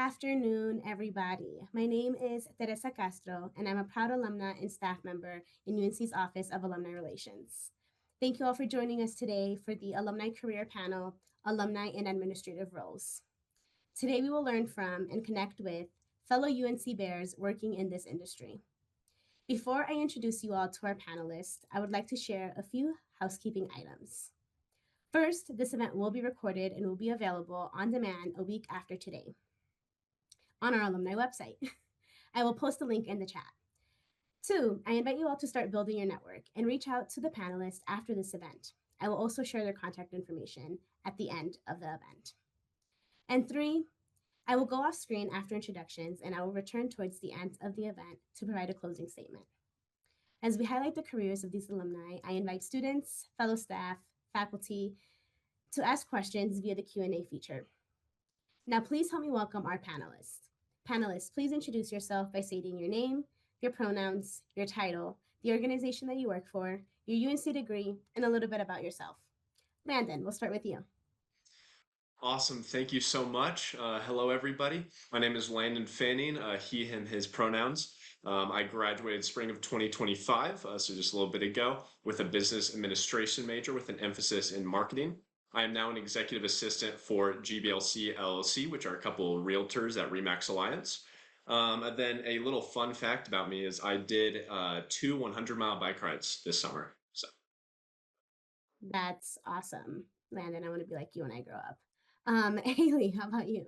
afternoon, everybody. My name is Teresa Castro, and I'm a proud alumna and staff member in UNC's Office of Alumni Relations. Thank you all for joining us today for the Alumni Career Panel, Alumni in Administrative Roles. Today, we will learn from and connect with fellow UNC Bears working in this industry. Before I introduce you all to our panelists, I would like to share a few housekeeping items. First, this event will be recorded and will be available on demand a week after today on our alumni website. I will post the link in the chat. Two, I invite you all to start building your network and reach out to the panelists after this event. I will also share their contact information at the end of the event. And three, I will go off screen after introductions and I will return towards the end of the event to provide a closing statement. As we highlight the careers of these alumni, I invite students, fellow staff, faculty to ask questions via the Q&A feature. Now, please help me welcome our panelists. Panelists, please introduce yourself by stating your name, your pronouns, your title, the organization that you work for, your UNC degree, and a little bit about yourself. Landon, we'll start with you. Awesome. Thank you so much. Hello, everybody. My name is Landon Fanning, he, him, his pronouns. I graduated spring of 2025, so just a little bit ago, with a business administration major with an emphasis in marketing. I am now an executive assistant for GBLC LLC, which are a couple of realtors at Remax Alliance. And then a little fun fact about me is I did 2 100-mile bike rides this summer. So That's awesome. Landon, I want to be like you when I grow up. Haley, how about you?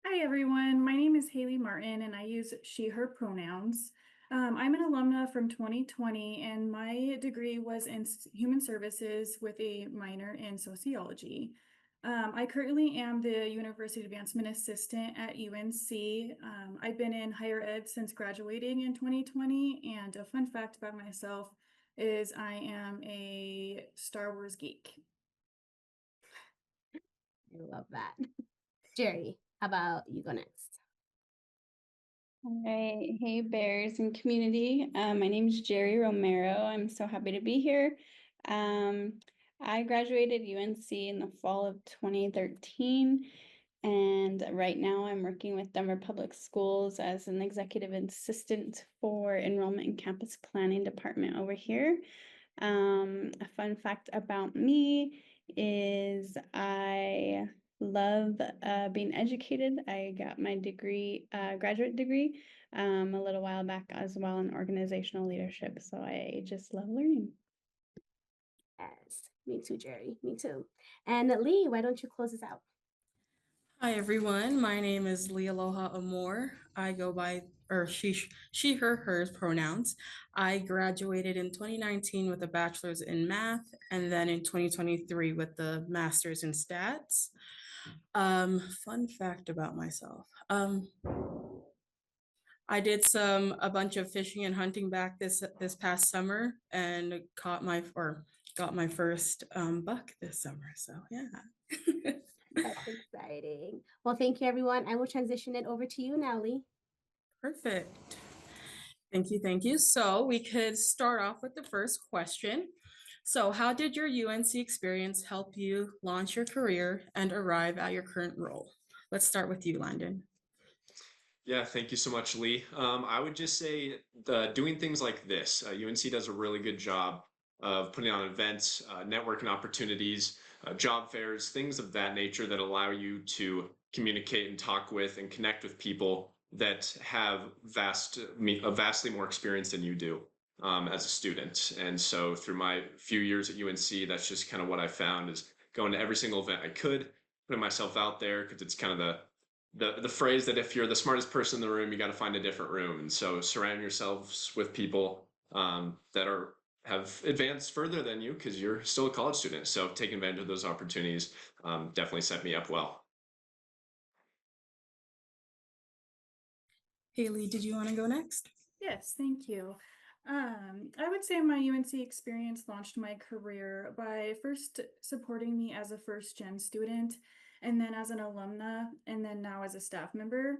Hi, everyone. My name is Haley Martin, and I use she, her pronouns. I'm an alumna from 2020, and my degree was in human services with a minor in sociology. I currently am the University Advancement Assistant at UNC. I've been in higher ed since graduating in 2020, and a fun fact about myself is I am a Star Wars geek. I love that. Jerry, how about you go next? All right. Hey, Bears and community. My name is Jerry Romero. I'm so happy to be here. I graduated UNC in the fall of 2013. And right now I'm working with Denver Public Schools as an executive assistant for enrollment and campus planning department over here. A fun fact about me is I love being educated. I got my degree, graduate degree, a little while back as well in organizational leadership. So I just love learning. Yes, me too, Jerry. Me too. And Lee, why don't you close us out? Hi, everyone. My name is Lee Aloha Amor. I go by, or she, her, hers pronouns. I graduated in 2019 with a bachelor's in math, and then in 2023 with the master's in stats. Fun fact about myself. I did a bunch of fishing and hunting back this past summer and got my first buck this summer. So yeah. That's exciting. Well, thank you, everyone. I will transition it over to you now, Lee. Perfect. Thank you. Thank you. So we could start off with the first question. So how did your UNC experience help you launch your career and arrive at your current role? Let's start with you, Landon. yeah, thank you so much, Lee. I would just say doing things like this. UNC does a really good job of putting on events, networking opportunities, job fairs, things of that nature that allow you to communicate and talk with and connect with people that have vastly more experience than you do as a student. And so through my few years at UNC, that's just kind of what I found is going to every single event I could, putting myself out there because it's kind of the phrase that if you're the smartest person in the room, you got to find a different room. And so surround yourselves with people that have advanced further than you because you're still a college student. So taking advantage of those opportunities definitely set me up well. Haley, did you want to go next? Yes, thank you. I would say my UNC experience launched my career by first supporting me as a first gen student, and then as an alumna, and then now as a staff member.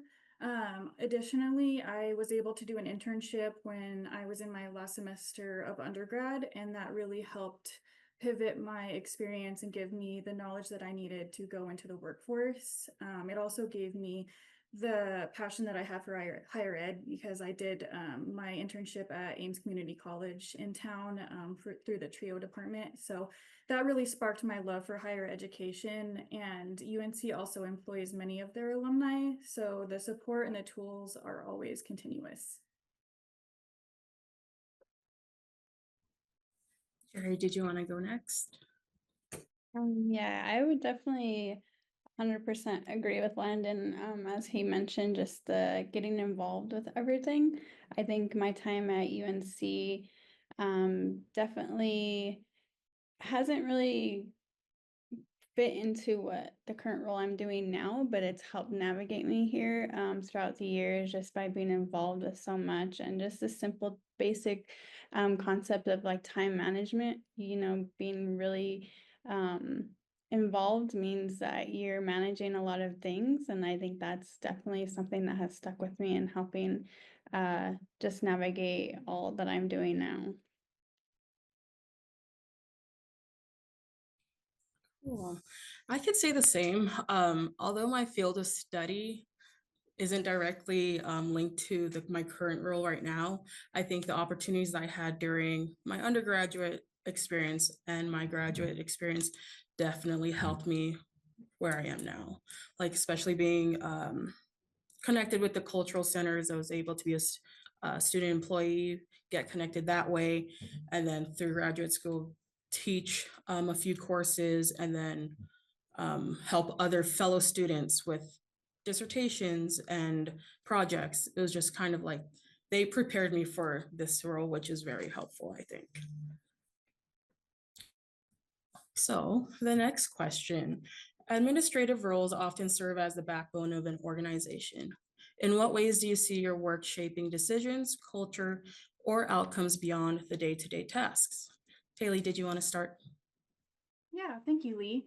Additionally, I was able to do an internship when I was in my last semester of undergrad, and that really helped pivot my experience and give me the knowledge that I needed to go into the workforce. It also gave me the passion that I have for higher ed because I did my internship at Ames Community College in town through the TRIO department. So that really sparked my love for higher education. And UNC also employs many of their alumni. So the support and the tools are always continuous. Jerry, did you want to go next? Yeah, I would definitely 100% agree with Landon. As he mentioned, just the getting involved with everything. I think my time at UNC definitely hasn't really fit into what the current role I'm doing now, but it's helped navigate me here throughout the years just by being involved with so much and just the simple basic concept of like time management, being really involved means that you're managing a lot of things. And I think that's definitely something that has stuck with me in helping just navigate all that I'm doing now. Cool. I could say the same. Although my field of study isn't directly linked to my current role right now, I think the opportunities I had during my undergraduate experience and my graduate experience definitely helped me where I am now. Like especially being connected with the cultural centers, I was able to be a student employee, get connected that way, and then through graduate school, teach a few courses, and then help other fellow students with dissertations and projects. It was just kind of like they prepared me for this role, which is very helpful, I think. So the next question. Administrative roles often serve as the backbone of an organization. In what ways do you see your work shaping decisions, culture, or outcomes beyond the day-to-day tasks? Haley, did you want to start? Yeah, thank you, Lee.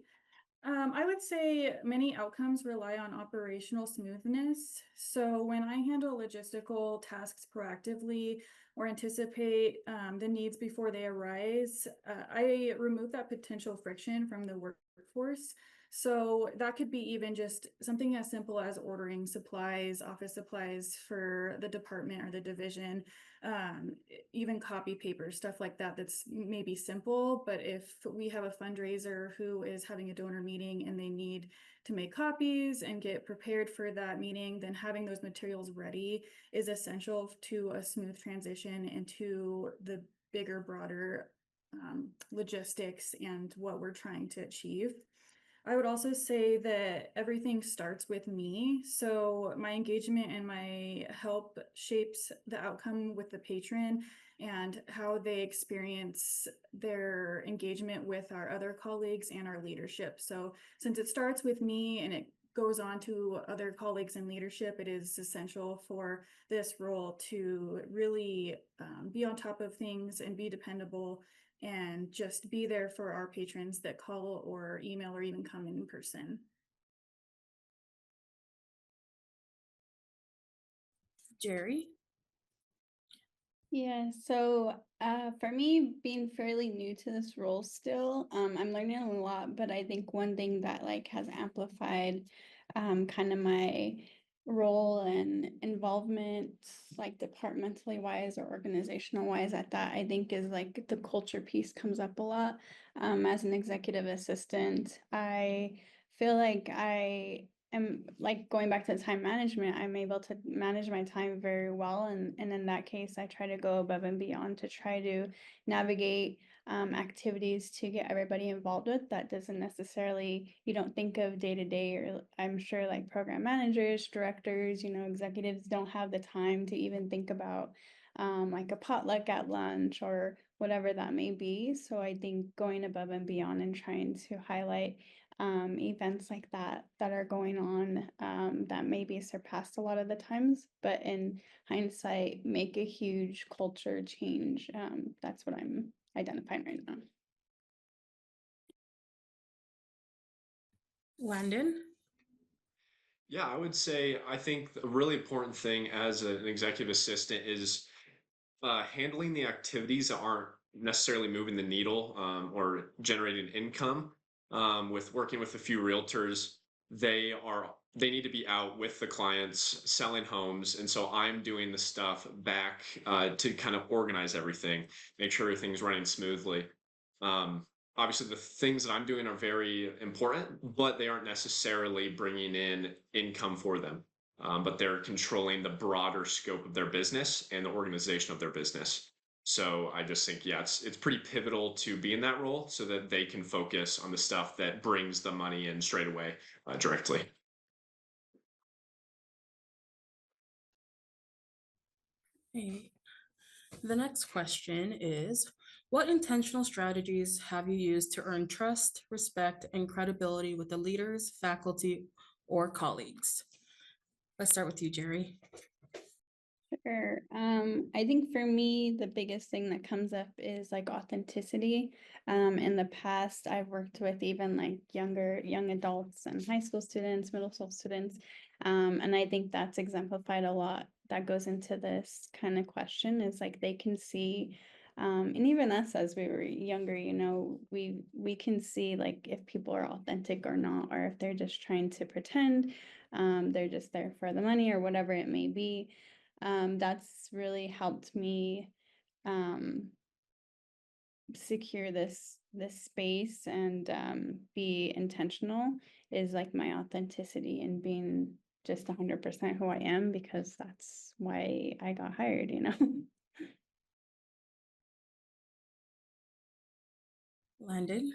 I would say many outcomes rely on operational smoothness. So when I handle logistical tasks proactively or anticipate the needs before they arise, I remove that potential friction from the workforce. So that could be even just something as simple as ordering supplies, office supplies for the department or the division, um, even copy paper, stuff like that. That's maybe simple, but if we have a fundraiser who is having a donor meeting and they need to make copies and get prepared for that meeting, then having those materials ready is essential to a smooth transition into the bigger, broader logistics and what we're trying to achieve. I would also say that everything starts with me. So my engagement and my help shapes the outcome with the patron and how they experience their engagement with our other colleagues and our leadership. So since it starts with me and it goes on to other colleagues in leadership, it is essential for this role to really be on top of things and be dependable and just be there for our patrons that call or email or even come in person. Jerry? Yeah, so for me, being fairly new to this role still, I'm learning a lot, but I think one thing that like has amplified kind of my role and involvement, like departmentally wise or organizational wise at that, I think is like the culture piece comes up a lot. As an executive assistant, I feel like I am like going back to the time management, I'm able to manage my time very well. And in that case, I try to go above and beyond to try to navigate activities to get everybody involved with. That doesn't necessarily, you don't think of day to day, or I'm sure like program managers, directors, executives don't have the time to even think about like a potluck at lunch or whatever that may be. So I think going above and beyond and trying to highlight events like that are going on that may be surpassed a lot of the times, but in hindsight, make a huge culture change. That's what I'm identifying right now. Landon? Yeah, I would say I think a really important thing as an executive assistant is handling the activities that aren't necessarily moving the needle or generating income with working with a few realtors. they need to be out with the clients selling homes, and so I'm doing the stuff back to kind of organize everything, make sure everything's running smoothly. um, Obviously the things that I'm doing are very important, but they aren't necessarily bringing in income for them. But they're controlling the broader scope of their business and the organization of their business. So I just think, yeah, it's pretty pivotal to be in that role so that they can focus on the stuff that brings the money in straight away, directly. Okay. The next question is, what intentional strategies have you used to earn trust, respect, and credibility with the leaders, faculty, or colleagues? Let's start with you, Jerry. Sure. I think for me, the biggest thing that comes up is like authenticity. In the past, I've worked with even like young adults and high school students, middle school students. And I think that's exemplified a lot. That goes into this kind of question is like they can see, and even us as we were younger, we can see like if people are authentic or not, or if they're just trying to pretend, they're just there for the money or whatever it may be. That's really helped me secure this space and be intentional is like my authenticity and being just 100% who I am, because that's why I got hired, Landon.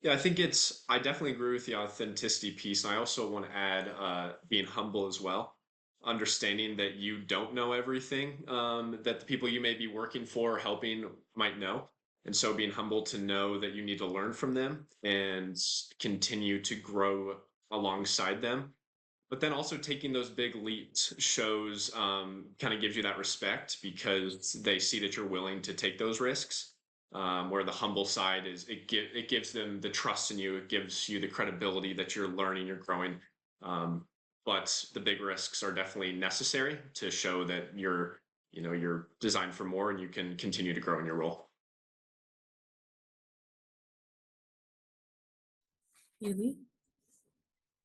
Yeah, I definitely agree with the authenticity piece. And I also want to add being humble as well, understanding that you don't know everything, that the people you may be working for or helping might know. And so being humble to know that you need to learn from them and continue to grow alongside them. But then also taking those big leaps shows, kind of gives you that respect because they see that you're willing to take those risks. Where the humble side is, it gives them the trust in you, it gives you the credibility that you're learning, you're growing. Um, but the big risks are definitely necessary to show that you're designed for more and you can continue to grow in your role. Haley.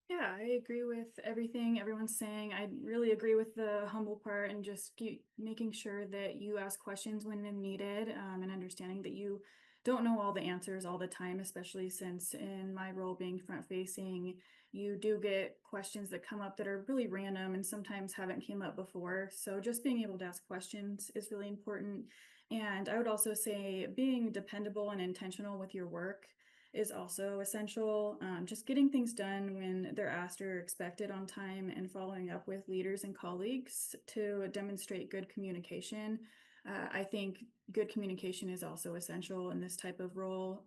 Yeah, I agree with everything everyone's saying. I really agree with the humble part and just keep making sure that you ask questions when needed, and understanding that you don't know all the answers all the time, especially since in my role being front facing, you do get questions that come up that are really random and sometimes haven't came up before. So just being able to ask questions is really important. And I would also say being dependable and intentional with your work is also essential. Just getting things done when they're asked or expected on time and following up with leaders and colleagues to demonstrate good communication. I think good communication is also essential in this type of role.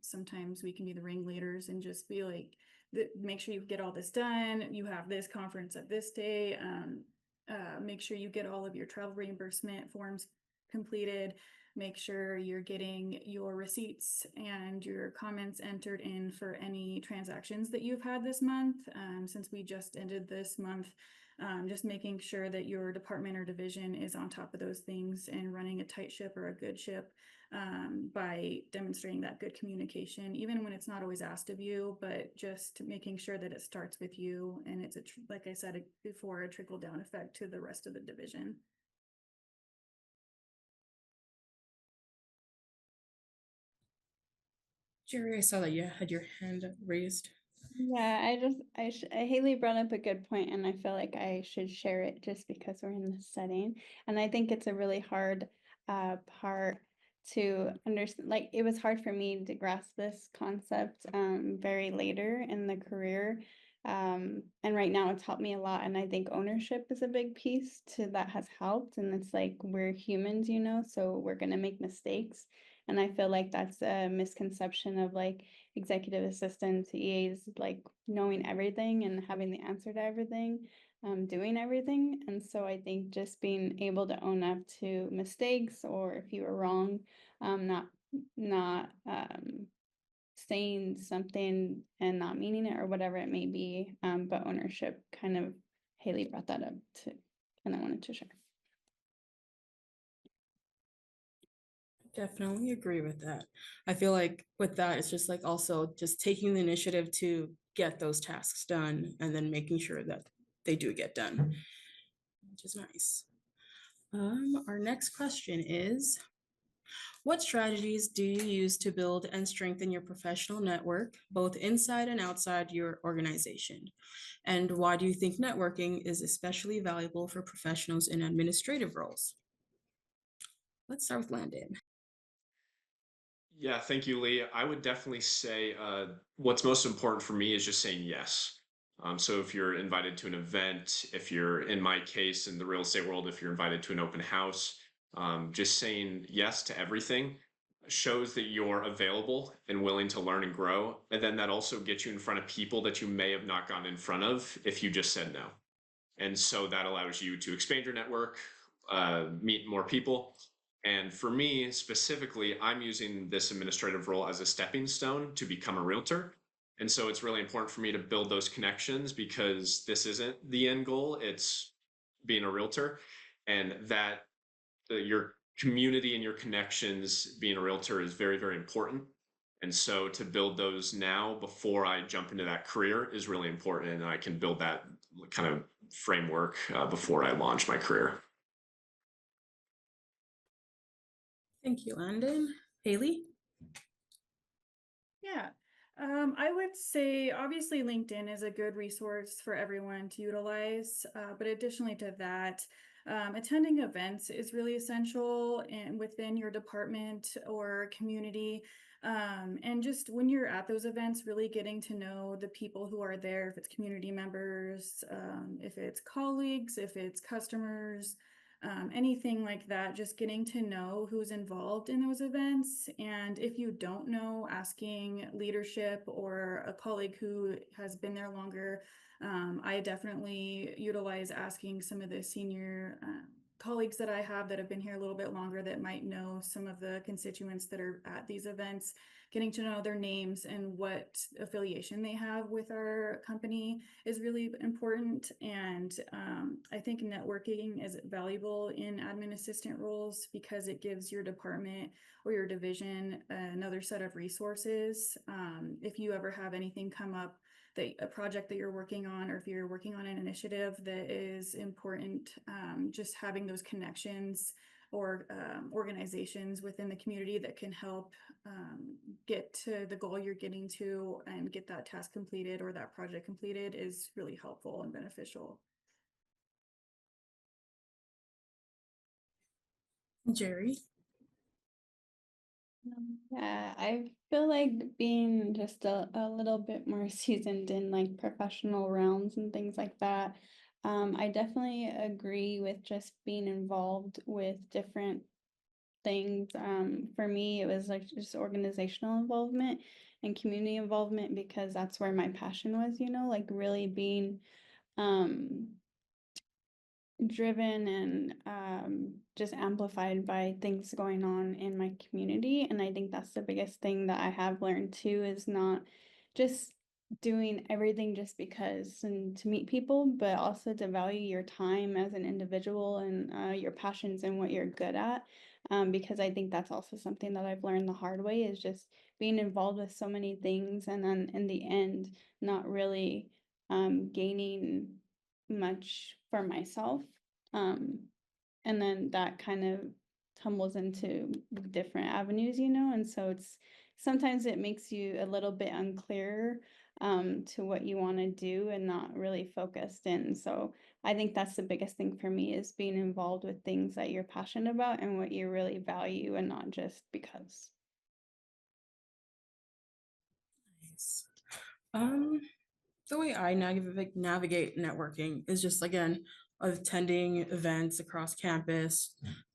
Sometimes we can be the ringleaders and just be like, make sure you get all this done. You have this conference at this day. Make sure you get all of your travel reimbursement forms completed. Make sure you're getting your receipts and your comments entered in for any transactions that you've had this month. Since we just ended this month, just making sure that your department or division is on top of those things and running a tight ship or a good ship, by demonstrating that good communication, even when it's not always asked of you, but just making sure that it starts with you and it's like I said before, a trickle down effect to the rest of the division. Jerry, I saw that you had your hand raised. Yeah, Haley brought up a good point, and I feel like I should share it just because we're in this setting. And I think it's a really hard part to understand. Like, it was hard for me to grasp this concept very later in the career. And right now it's helped me a lot. And I think ownership is a big piece to that has helped. And it's like we're humans, so we're gonna make mistakes. And I feel like that's a misconception of like executive assistants, EAs, like knowing everything and having the answer to everything, doing everything. And so I think just being able to own up to mistakes, or if you were wrong, not saying something and not meaning it or whatever it may be, but ownership kind of, Haley brought that up too, and I wanted to share. Definitely agree with that. I feel like with that, it's just like also just taking the initiative to get those tasks done and then making sure that they do get done, which is nice. Our next question is, what strategies do you use to build and strengthen your professional network, both inside and outside your organization? And why do you think networking is especially valuable for professionals in administrative roles? Let's start with Landon. Yeah, thank you, Lee. I would definitely say what's most important for me is just saying yes. So if you're invited to an event, if you're, in my case, in the real estate world, if you're invited to an open house, just saying yes to everything shows that you're available and willing to learn and grow. And then that also gets you in front of people that you may have not gotten in front of if you just said no. And so that allows you to expand your network, meet more people. And for me specifically, I'm using this administrative role as a stepping stone to become a realtor. And so it's really important for me to build those connections because this isn't the end goal, it's being a realtor. And that your community and your connections being a realtor is very, very important. And so to build those now before I jump into that career is really important. And I can build that kind of framework before I launch my career. Thank you, Landon. Haley? Yeah, I would say obviously LinkedIn is a good resource for everyone to utilize, but additionally to that, attending events is really essential and within your department or community. And just when you're at those events, really getting to know the people who are there, if it's community members, if it's colleagues, if it's customers, anything like that, just getting to know who's involved in those events. And if you don't know, asking leadership or a colleague who has been there longer. I definitely utilize asking some of the senior colleagues that I have that have been here a little bit longer that might know some of the constituents that are at these events, getting to know their names and what affiliation they have with our company is really important. And I think networking is valuable in admin assistant roles because it gives your department or your division another set of resources. If you ever have anything come up, a project that you're working on, or if you're working on an initiative that is important, just having those connections or organizations within the community that can help get to the goal you're getting to and get that task completed or that project completed is really helpful and beneficial. Jerry? Yeah, I feel like being just a little bit more seasoned in like professional realms and things like that. I definitely agree with just being involved with different things. For me, it was like just organizational involvement and community involvement because that's where my passion was, like really being um driven and just amplified by things going on in my community. And I think that's the biggest thing that I have learned too, is not just doing everything just because and to meet people, but also to value your time as an individual and your passions and what you're good at. Because I think that's also something that I've learned the hard way, is just being involved with so many things and then in the end not really gaining much for myself. Um, and then that kind of tumbles into different avenues, and so it's sometimes it makes you a little bit unclear to what you want to do and not really focused in. So I think that's the biggest thing for me, is being involved with things that you're passionate about and what you really value and not just because. Nice. The way I navigate networking is just, again, attending events across campus,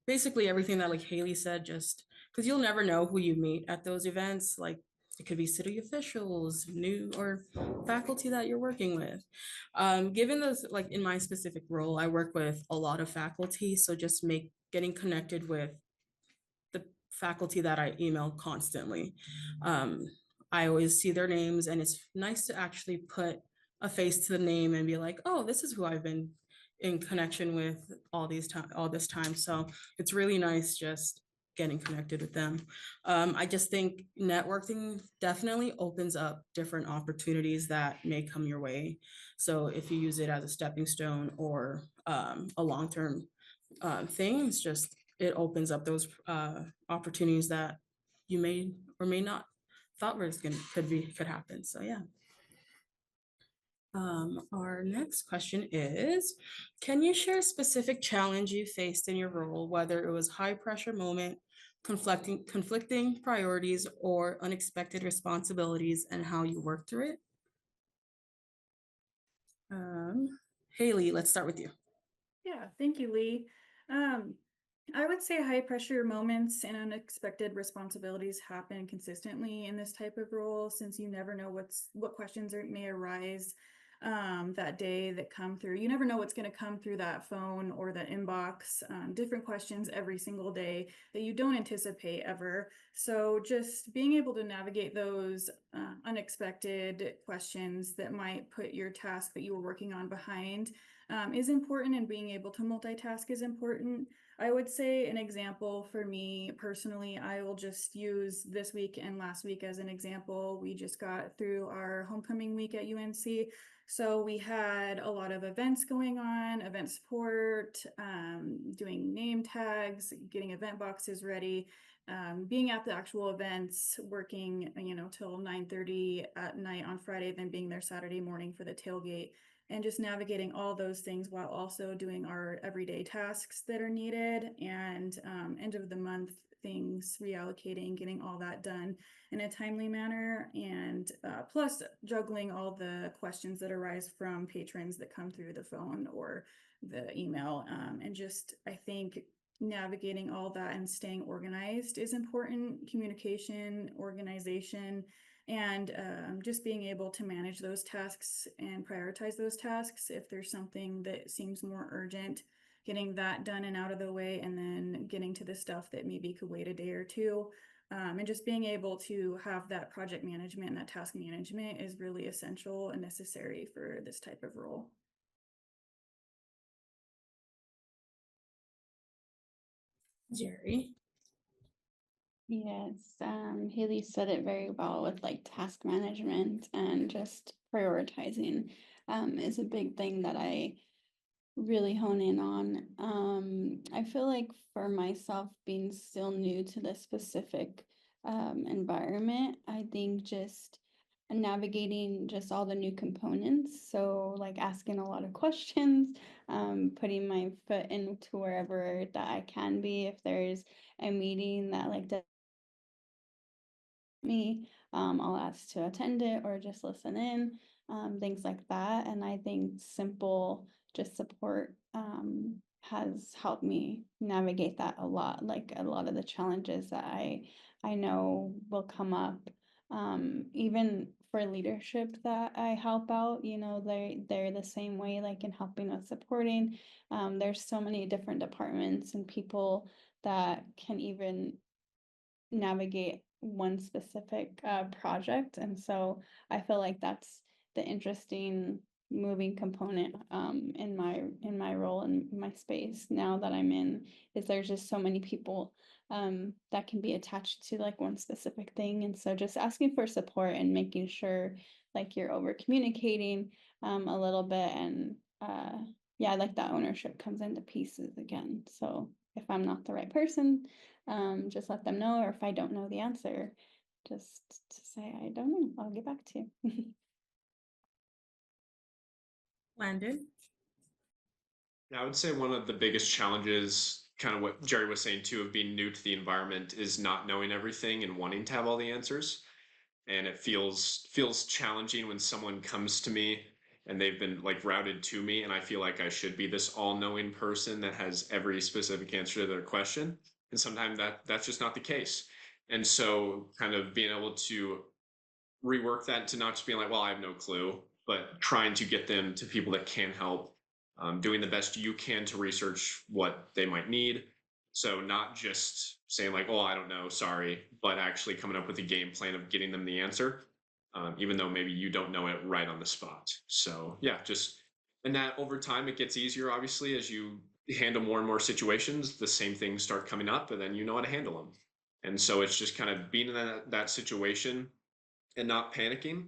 basically everything that like Haley said, just because you'll never know who you meet at those events. Like it could be city officials, new or faculty that you're working with. Given those, like in my specific role, I work with a lot of faculty, so just getting connected with the faculty that I email constantly. I always see their names, and it's nice to actually put a face to the name and be like, oh, this is who I've been in connection with all this time. So it's really nice just getting connected with them. I just think networking definitely opens up different opportunities that may come your way. So if you use it as a stepping stone or a long-term thing, it's just it opens up those opportunities that you may or may not thought could happen. So yeah. Our next question is, can you share a specific challenge you faced in your role, whether it was high pressure moment, conflicting priorities, or unexpected responsibilities, and how you worked through it? Haley, let's start with you. Yeah, thank you, Lee. I would say high pressure moments and unexpected responsibilities happen consistently in this type of role, since you never know what questions may arise that day that come through. You never know what's going to come through that phone or the inbox. Different questions every single day that you don't anticipate ever. So just being able to navigate those unexpected questions that might put your task that you were working on behind is important, and being able to multitask is important. I would say an example for me personally, I will just use this week and last week as an example. We just got through our homecoming week at UNC. So we had a lot of events going on, event support, doing name tags, getting event boxes ready, being at the actual events, working, till 9:30 at night on Friday, then being there Saturday morning for the tailgate, and just navigating all those things while also doing our everyday tasks that are needed, and end of the month things, reallocating, getting all that done in a timely manner, and plus juggling all the questions that arise from patrons that come through the phone or the email. And just, I think navigating all that and staying organized is important. Communication, organization, and just being able to manage those tasks and prioritize those tasks. If there's something that seems more urgent, getting that done and out of the way, and then getting to the stuff that maybe could wait a day or two. And just being able to have that project management and that task management is really essential and necessary for this type of role. Jerry. Yes, Haley said it very well with like task management and just prioritizing is a big thing that I really hone in on. I feel like for myself, being still new to this specific environment, I think just navigating just all the new components. So like asking a lot of questions, putting my foot into wherever that I can be. If there's a meeting that like me, I'll ask to attend it or just listen in, things like that. And I think simple just support has helped me navigate that a lot. Like a lot of the challenges that I know will come up, even for leadership that I help out, they're the same way, like in helping with supporting. There's so many different departments and people that can even navigate one specific project. And so I feel like that's the interesting moving component in my role in my space now that I'm in, is there's just so many people that can be attached to like one specific thing. And so just asking for support and making sure like you're over communicating a little bit, and yeah, like that ownership comes into pieces again. So if I'm not the right person, just let them know, or if I don't know the answer, just to say, I don't know, I'll get back to you. Landon. Yeah, I would say one of the biggest challenges, kind of what Jerry was saying too, of being new to the environment, is not knowing everything and wanting to have all the answers. And it feels challenging when someone comes to me and they've been like routed to me, and I feel like I should be this all-knowing person that has every specific answer to their question. And sometimes that's just not the case. And so kind of being able to rework that to not just being like, well, I have no clue, but trying to get them to people that can help, doing the best you can to research what they might need. So not just saying like, oh, I don't know, sorry, but actually coming up with a game plan of getting them the answer, even though maybe you don't know it right on the spot. So yeah, just, and that over time it gets easier, obviously, as you handle more and more situations, the same things start coming up, and then you know how to handle them. And so it's just kind of being in that situation and not panicking,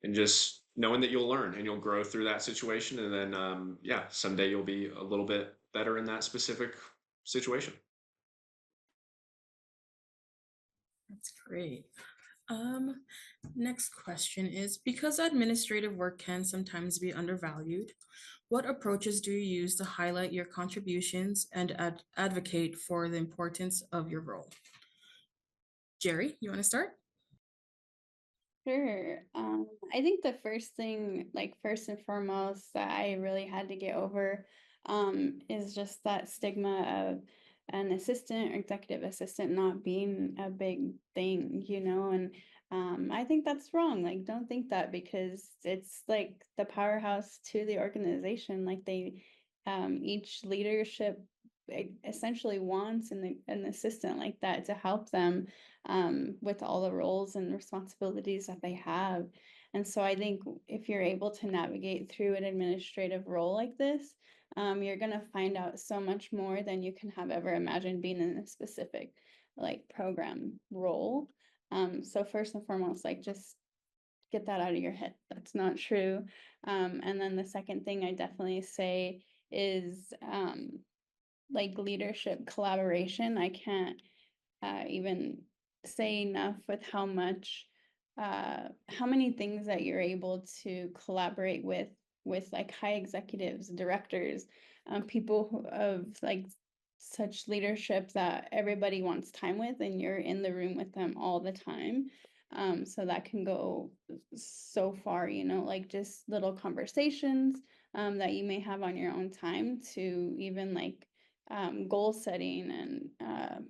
and just knowing that you'll learn and you'll grow through that situation. And then, yeah, someday you'll be a little bit better in that specific situation. That's great. Um, Next question is, because administrative work can sometimes be undervalued, what approaches do you use to highlight your contributions and advocate for the importance of your role? Jerry, you want to start? Sure. I think the first thing, like first and foremost, that I really had to get over, is just that stigma of an assistant or executive assistant not being a big thing, and I think that's wrong. Like, don't think that, because it's like the powerhouse to the organization. Like each leadership essentially wants an assistant like that to help them with all the roles and responsibilities that they have. And so I think if you're able to navigate through an administrative role like this, you're going to find out so much more than you can have ever imagined being in a specific like program role. So first and foremost, like just get that out of your head. That's not true. And then the second thing I definitely say is like leadership collaboration. I can't even say enough with how many things that you're able to collaborate with like high executives, directors, people of like such leadership that everybody wants time with, and you're in the room with them all the time. So that can go so far, like just little conversations that you may have on your own time, to even like goal setting and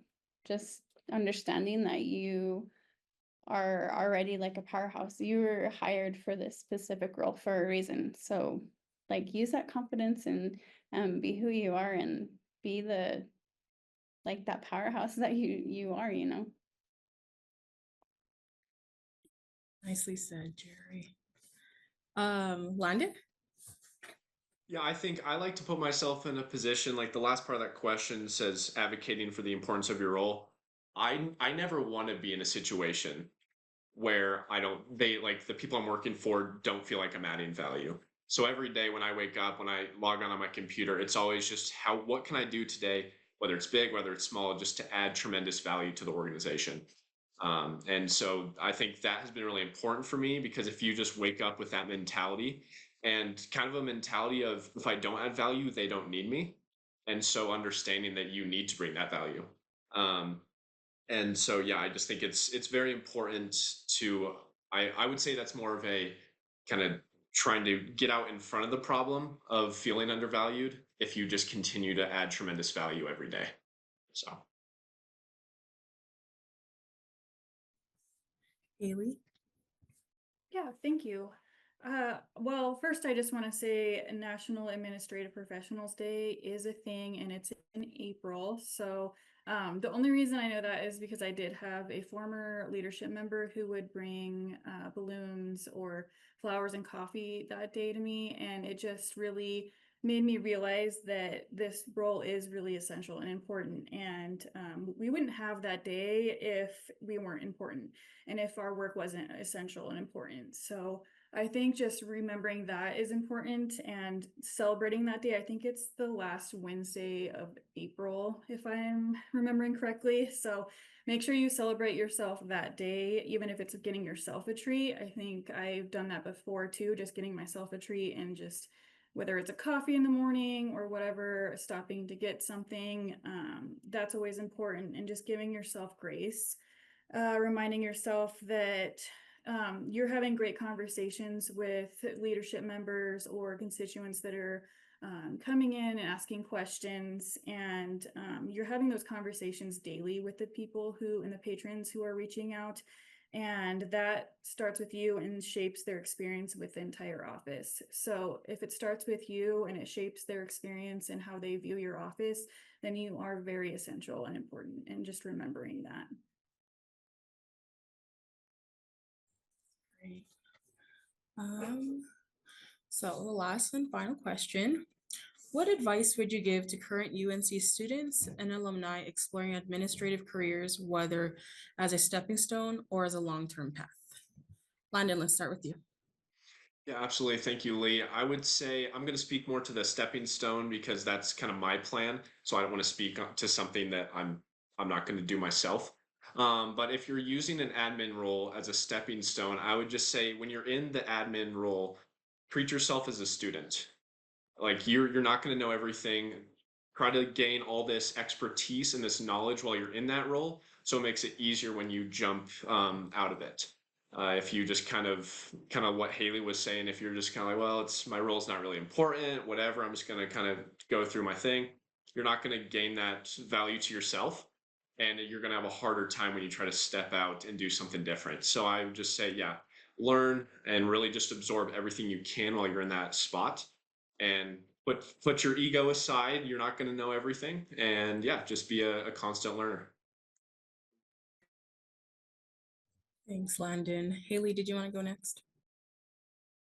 just understanding that you are already like a powerhouse. You were hired for this specific role for a reason. So like use that confidence and be who you are, and be the like that powerhouse that you are. Nicely said, Jerry. Landon? Yeah, I think I like to put myself in a position, like the last part of that question says advocating for the importance of your role. I never want to be in a situation where I don't they like the people I'm working for don't feel like I'm adding value. So every day when I wake up, when I log on my computer, it's always just what can I do today, whether it's big, whether it's small, just to add tremendous value to the organization. And so I think that has been really important for me, because if you just wake up with that mentality, and kind of a mentality of, if I don't add value, they don't need me. And so understanding that you need to bring that value. Um, and so, yeah, I just think it's very important to, I would say that's more of a kind of trying to get out in front of the problem of feeling undervalued if you just continue to add tremendous value every day. So. Haley? Yeah, thank you. Well, first, I just want to say National Administrative Professionals Day is a thing, and it's in April. So the only reason I know that is because I did have a former leadership member who would bring balloons or flowers and coffee that day to me, and it just really made me realize that this role is really essential and important. And we wouldn't have that day if we weren't important, and if our work wasn't essential and important. So I think just remembering that is important, and celebrating that day. I think it's the last Wednesday of April, if I'm remembering correctly. So make sure you celebrate yourself that day, even if it's getting yourself a treat. I think I've done that before too, just getting myself a treat, and just whether it's a coffee in the morning or whatever, stopping to get something, that's always important, and just giving yourself grace, reminding yourself that you're having great conversations with leadership members or constituents that are coming in and asking questions, and you're having those conversations daily with the people who and the patrons who are reaching out, and that starts with you and shapes their experience with the entire office. So if it starts with you and it shapes their experience and how they view your office, then you are very essential and important, and just remembering that. Great. Um, so the last and final question. What advice would you give to current UNC students and alumni exploring administrative careers, whether as a stepping stone or as a long-term path? Landon, let's start with you. Yeah, absolutely. Thank you, Lee. I would say I'm going to speak more to the stepping stone because that's kind of my plan. So I don't want to speak to something that I'm not going to do myself. But if you're using an admin role as a stepping stone, I would just say when you're in the admin role, treat yourself as a student. Like you're not going to know everything. Try to gain all this expertise and this knowledge while you're in that role, so it makes it easier when you jump out of it. If you just kind of what Haley was saying, if you're just kind of like, well, it's my role's not really important, whatever, I'm just going to kind of go through my thing. You're not going to gain that value to yourself, and you're going to have a harder time when you try to step out and do something different. So I would just say, yeah, learn and really just absorb everything you can while you're in that spot, and put your ego aside. You're not going to know everything, and yeah, just be a constant learner. Thanks, Landon. Haley, did you want to go next?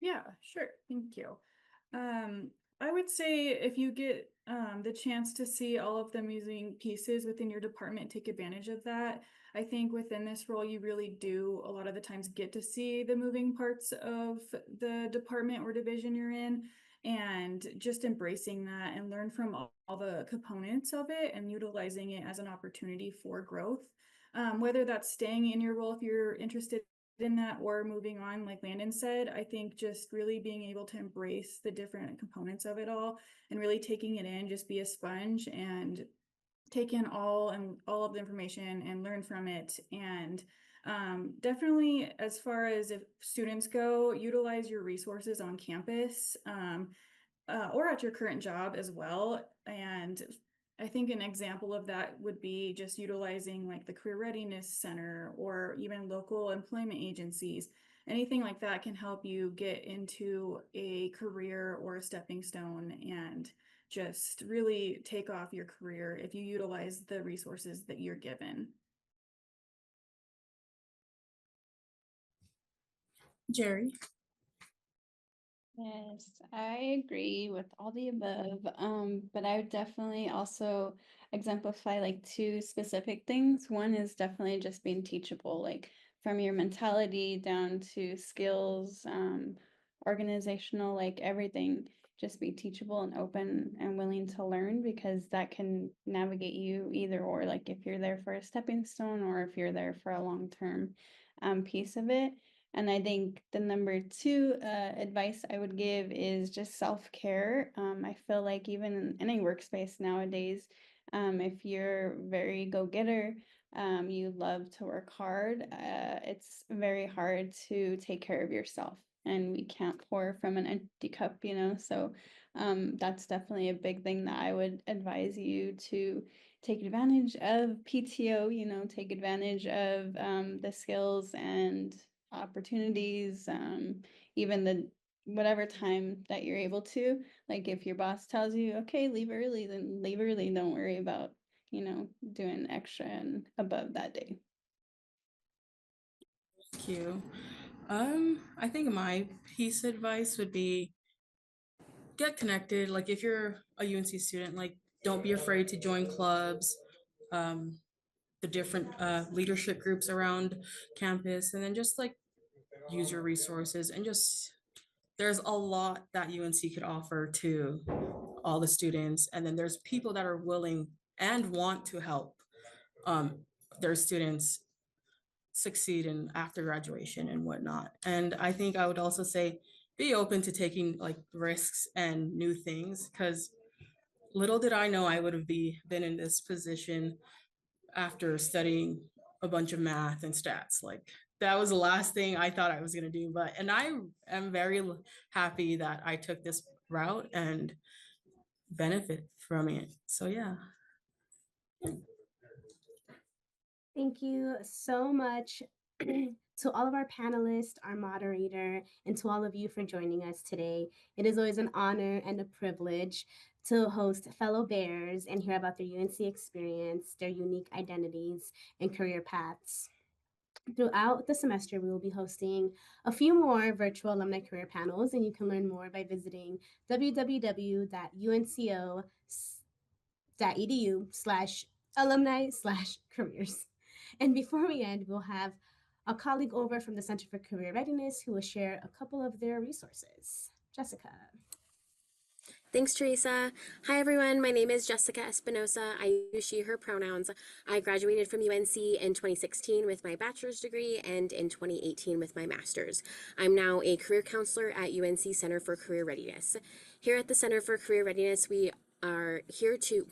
Yeah, sure. Thank you. I would say if you get the chance to see all of the moving pieces within your department, take advantage of that. I think within this role, you really do a lot of the times get to see the moving parts of the department or division you're in, and just embracing that and learn from all the components of it and utilizing it as an opportunity for growth. Whether that's staying in your role if you're interested in that or moving on, like Landon said, I think just really being able to embrace the different components of it all and really taking it in, just be a sponge and take in all of the information and learn from it. And definitely, as far as if students go, utilize your resources on campus. Or at your current job as well. And I think an example of that would be just utilizing like the Career Readiness Center or even local employment agencies. Anything like that can help you get into a career or a stepping stone and just really take off your career if you utilize the resources that you're given. Jerry. Yes, I agree with all the above. But I would definitely also exemplify like two specific things. One is definitely just being teachable, like from your mentality down to skills, organizational, like everything. Just be teachable and open and willing to learn because that can navigate you either or, like if you're there for a stepping stone or if you're there for a long-term piece of it. And I think the number two advice I would give is just self-care. I feel like even in any workspace nowadays, if you're very go-getter, you love to work hard, it's very hard to take care of yourself. And we can't pour from an empty cup, you know? So that's definitely a big thing that I would advise you to take advantage of PTO, you know, take advantage of the skills and opportunities, even the whatever time that you're able to. Like if your boss tells you, okay, leave early, then leave early. Don't worry about, you know, doing extra and above that day. Thank you. I think my piece of advice would be get connected. Like if you're a UNC student, like don't be afraid to join clubs, um, the different leadership groups around campus, and then just like use your resources and just there's a lot that UNC could offer to all the students. And then there's people that are willing and want to help um, their students succeed in after graduation and whatnot. And I think I would also say be open to taking like risks and new things because little did I know I would have been in this position after studying a bunch of math and stats. Like that was the last thing I thought I was going to do. But, and I am very happy that I took this route and benefit from it. So, yeah. Thank you so much to all of our panelists, our moderator, and to all of you for joining us today. It is always an honor and a privilege to host fellow Bears and hear about their UNC experience, their unique identities, and career paths. Throughout the semester, we will be hosting a few more virtual alumni career panels, and you can learn more by visiting www.unco.edu/alumni/careers. And before we end, we'll have a colleague over from the Center for Career Readiness who will share a couple of their resources. Jessica. Thanks, Teresa. Hi, everyone. My name is Jessica Espinosa. I use she, her pronouns. I graduated from UNC in 2016 with my bachelor's degree and in 2018 with my master's. I'm now a career counselor at UNC Center for Career Readiness. Here at the Center for Career Readiness, we are here to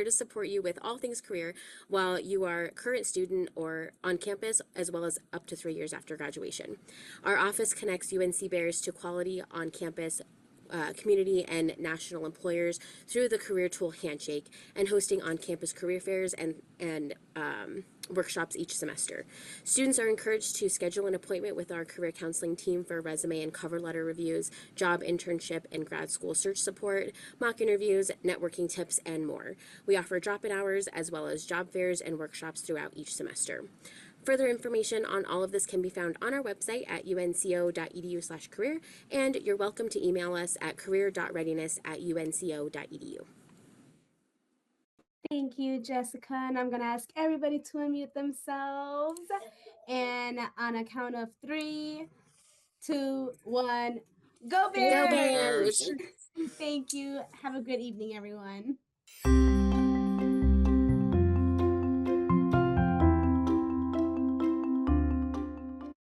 support you with all things career while you are a current student or on campus, as well as up to 3 years after graduation. Our office connects UNC Bears to quality on campus community and national employers through the Career Tool Handshake and hosting on-campus career fairs and workshops each semester. Students are encouraged to schedule an appointment with our career counseling team for resume and cover letter reviews, job internship and grad school search support, mock interviews, networking tips, and more. We offer drop-in hours as well as job fairs and workshops throughout each semester. Further information on all of this can be found on our website at unco.edu/career, and you're welcome to email us at career.readiness@unco.edu. Thank you, Jessica. And I'm going to ask everybody to unmute themselves. And on a count of 3, 2, 1, go Go Bears! Bears! Thank you. Have a good evening, everyone.